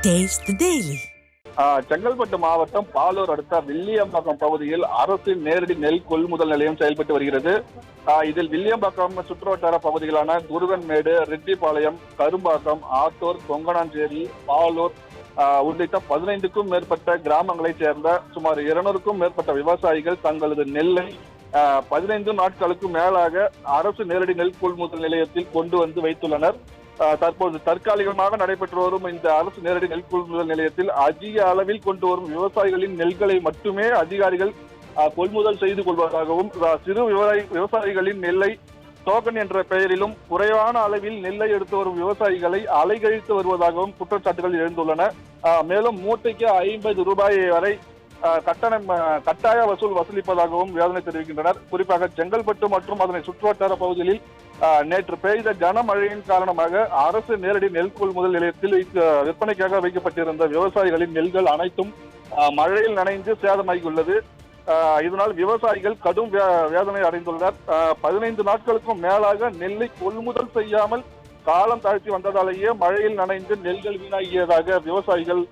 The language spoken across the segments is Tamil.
Taste the Daily. செங்கல்பட்டு மாவட்டம் பாலூர் அடுத்த வில்லியம்பாக்கம் பகுதியில் அரசின் நேரடி நெல் கொள்முதல் நிலையம் செயல்பட்டு வருகிறது. இதில் வில்லியம்பாக்கம் சுற்றுவட்டார பகுதிகளான குருவன்மேடு, ரெட்டிப்பாளையம், கரும்பாக்கம், ஆத்தூர், கொங்கணாஞ்சேரி, பாலூர் உள்ளிட்ட 15க்கும் மேற்பட்ட கிராமங்களைச் சேர்ந்த சுமார் 200க்கும் மேற்பட்ட விவசாயிகள் தங்களது நெல்லை 15 நாட்களுக்கு மேலாக அரசு நேரடி நெல் கொள்முதல் நிலையத்தில் கொண்டு வந்து வைத்துள்ளனர். தற்போது தற்காலிகமாக நடைபெற்று வரும் இந்த அரசு நேரடி நெல் கொள்முதல் நிலையத்தில் அதிக அளவில் கொண்டு வரும் விவசாயிகளின் நெல்களை மட்டுமே அதிகாரிகள் கொள்முதல் செய்து கொள்வதாகவும், சிறு விவசாயிகளின் நெல்லை டோக்கன் என்ற பெயரிலும் குறைவான அளவில் நெல்லை எடுத்து வரும் விவசாயிகளை அலைகழித்து வருவதாகவும் குற்றச்சாட்டுகள் எழுந்துள்ளன. மேலும் மூட்டைக்கு 50 ரூபாய் வரை கட்டாய வசூலிப்பதாகவும் வேதனை தெரிவிக்கின்றனர். குறிப்பாக செங்கல்பட்டு மற்றும் அதனை சுற்றுவட்டார பகுதிகளில் நேற்று பெய்த கனமழையின் காரணமாக அரசு நேரடி நெல் கொள்முதல் நிலையத்தில் விற்பனைக்காக வைக்கப்பட்டிருந்த விவசாயிகளின் நெல்கள் அனைத்தும் மழையில் நனைந்து சேதமாகியுள்ளது. இதனால் விவசாயிகள் கடும் வேதனை அடைந்துள்ளனர். 15 நாட்களுக்கும் மேலாக நெல்லை கொள்முதல் செய்யாமல் காலம் தாழ்த்தி வந்ததாலேயே மழையில் நனைந்து நெல்கள் வீணாகியதாக விவசாயிகள்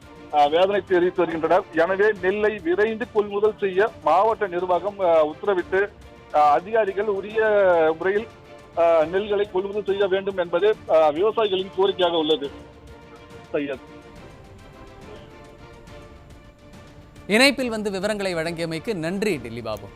வேதனை தெரிவித்து வருகின்றனர். எனவே நெல்லை விரைந்து கொள்முதல் செய்ய மாவட்ட நிர்வாகம் உத்தரவிட்டு அதிகாரிகள் உரிய முறையில் நெல்களை கொள்முதல் செய்ய வேண்டும் என்பது விவசாயிகளின் கோரிக்கையாக உள்ளது. இணைப்பில் வந்து விவரங்களை வழங்கியமைக்கு நன்றி டில்லி பாபு.